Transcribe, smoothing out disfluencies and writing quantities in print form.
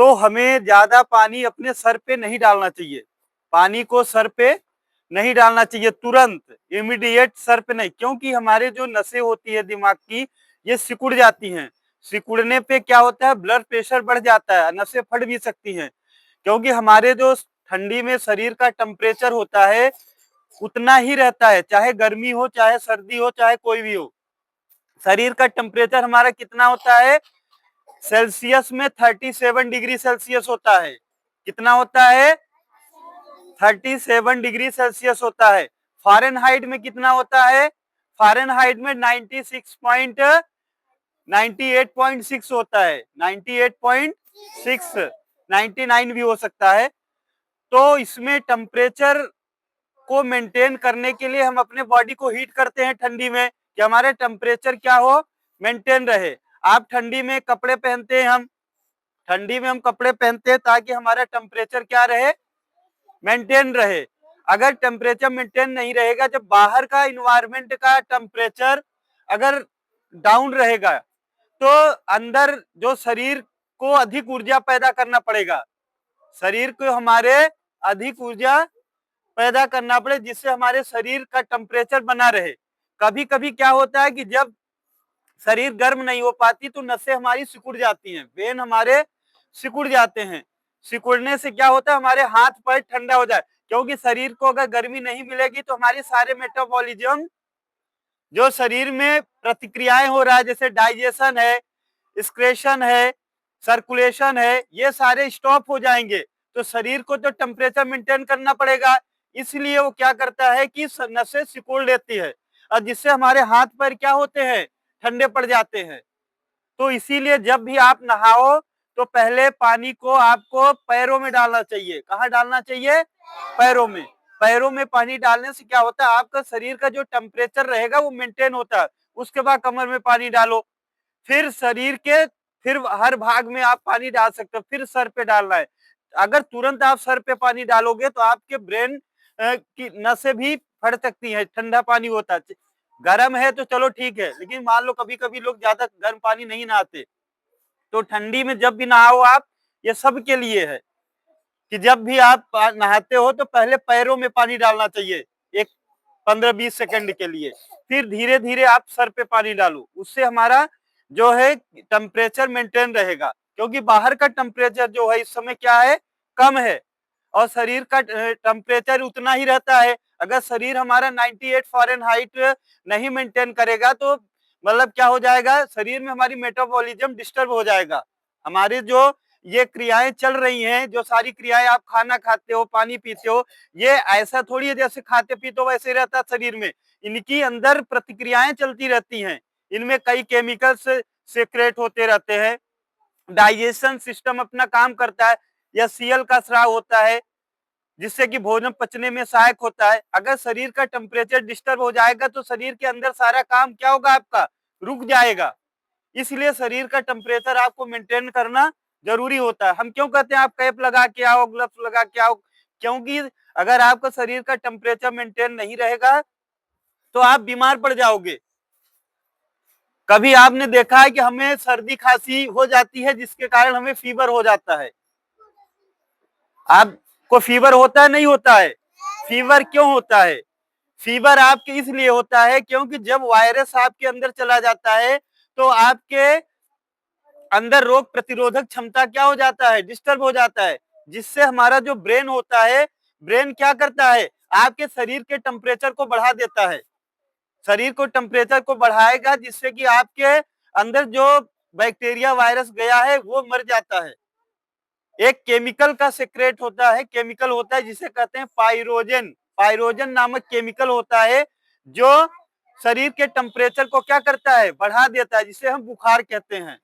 तो हमें ज्यादा पानी अपने सर पे नहीं डालना चाहिए। पानी को सर पे नहीं डालना चाहिए तुरंत, इमीडिएट सर पे नहीं, क्योंकि हमारे जो नसें होती है दिमाग की, ये सिकुड़ जाती हैं। सिकुड़ने पे क्या होता है, ब्लड प्रेशर बढ़ जाता है, नसें फट भी सकती हैं। क्योंकि हमारे जो ठंडी में शरीर का टेम्परेचर होता है उतना ही रहता है, चाहे गर्मी हो, चाहे सर्दी हो, चाहे कोई भी हो। शरीर का टेम्परेचर हमारा कितना होता है, सेल्सियस में 37 डिग्री सेल्सियस होता है। कितना होता है, 37 डिग्री सेल्सियस होता है। फ़ारेनहाइट में कितना होता है, फ़ारेनहाइट में 98.6 होता है, 98.6, 99 भी हो सकता है। तो इसमें टेम्परेचर को मेंटेन करने के लिए हम अपने बॉडी को हीट करते हैं ठंडी में, कि हमारे टेम्परेचर क्या हो, मेंटेन रहे। आप ठंडी में कपड़े पहनते हैं, हम ठंडी में हम कपड़े पहनते हैं ताकि हमारा टेम्परेचर क्या रहे, मेंटेन रहे। अगर टेम्परेचर मेंटेन नहीं रहेगा, जब बाहर का इन्वायरमेंट का टेम्परेचर अगर डाउन रहेगा, तो अंदर जो शरीर को अधिक ऊर्जा पैदा करना पड़ेगा, शरीर को हमारे अधिक ऊर्जा पैदा करना पड़े, जिससे हमारे शरीर का टेम्परेचर बना रहे। कभी कभी क्या होता है कि जब शरीर गर्म नहीं हो पाती तो नसें हमारी सिकुड़ जाती हैं, वेन हमारे सिकुड़ जाते हैं। सिकुड़ने से क्या होता है, हमारे हाथ पैर ठंडा हो जाए, क्योंकि शरीर को अगर गर्मी नहीं मिलेगी तो हमारे सारे मेटाबॉलिज्म, जो शरीर में प्रतिक्रियाएं हो रहा है, जैसे डाइजेशन है, एक्सक्रेशन है, सर्कुलेशन है, ये सारे स्टॉप हो जाएंगे। तो शरीर को तो टेम्परेचर मेंटेन करना पड़ेगा, इसलिए वो क्या करता है कि नसें सिकुड़ लेती है, और जिससे हमारे हाथ पैर क्या होते हैं, ठंडे पड़ जाते हैं। तो इसीलिए जब भी आप नहाओ तो पहले पानी को आपको पैरों में डालना चाहिए। कहाँ डालना चाहिए, पैरों में। पैरों में पानी डालने से क्या होता है, आपका शरीर का जो टेम्परेचर रहेगा वो मेंटेन होता है। उसके बाद कमर में पानी डालो, फिर शरीर के फिर हर भाग में आप पानी डाल सकते हो, फिर सर पे डालना है। अगर तुरंत आप सर पे पानी डालोगे तो आपके ब्रेन की नसें भी फट सकती हैं, ठंडा पानी होता है। गर्म है तो चलो ठीक है, लेकिन मान लो कभी कभी लोग ज्यादा गर्म पानी नहीं नहाते, तो ठंडी में जब भी नहाओ आप, ये सब के लिए है कि जब भी आप नहाते हो तो पहले पैरों में पानी डालना चाहिए, एक 15-20 सेकंड के लिए, फिर धीरे धीरे आप सर पे पानी डालो। उससे हमारा जो है टेम्परेचर मेंटेन रहेगा, क्योंकि बाहर का टेम्परेचर जो है इस समय क्या है, कम है, और शरीर का टेम्परेचर उतना ही रहता है। अगर शरीर हमारा 98 फ़ारेनहाइट नहीं मेंटेन करेगा तो मतलब क्या हो जाएगा, शरीर में हमारी मेटाबॉलिज्म डिस्टर्ब हो जाएगा। हमारी जो ये क्रियाएं चल रही हैं, जो सारी क्रियाएं, आप खाना खाते हो, पानी पीते हो, ये ऐसा थोड़ी है जैसे खाते पीते हो वैसे रहता है शरीर में। इनकी अंदर प्रतिक्रियाएं चलती रहती हैं, इनमें कई केमिकल्स सीक्रेट होते रहते हैं, डाइजेशन सिस्टम अपना काम करता है, या सीएल का स्राव होता है, जिससे कि भोजन पचने में सहायक होता है। अगर शरीर का टेम्परेचर डिस्टर्ब हो जाएगा तो शरीर के अंदर सारा काम क्या होगा, आपका रुक जाएगा। इसलिए शरीर का टेम्परेचर आपको मेंटेन करना जरूरी होता है। हम क्यों कहते हैं आप कैप लगा के आओ, ग्लव्स लगा के आओ, क्योंकि अगर आपका शरीर का टेम्परेचर मेंटेन नहीं रहेगा तो आप बीमार पड़ जाओगे। कभी आपने देखा है कि हमें सर्दी खांसी हो जाती है जिसके कारण हमें फीवर हो जाता है, आपको फीवर होता है, नहीं होता है? फीवर क्यों होता है? फीवर आपके इसलिए होता है क्योंकि जब वायरस आपके अंदर चला जाता है तो आपके अंदर रोग प्रतिरोधक क्षमता क्या हो जाता है, डिस्टर्ब हो जाता है, जिससे हमारा जो ब्रेन होता है, ब्रेन क्या करता है, आपके शरीर के टेम्परेचर को बढ़ा देता है। शरीर को टेम्परेचर को बढ़ाएगा जिससे कि आपके अंदर जो बैक्टीरिया वायरस गया है वो मर जाता है। एक केमिकल का सीक्रेट होता है, केमिकल होता है जिसे कहते हैं पाइरोजन। पाइरोजन नामक केमिकल होता है जो शरीर के टेम्परेचर को क्या करता है, बढ़ा देता है, जिसे हम बुखार कहते हैं।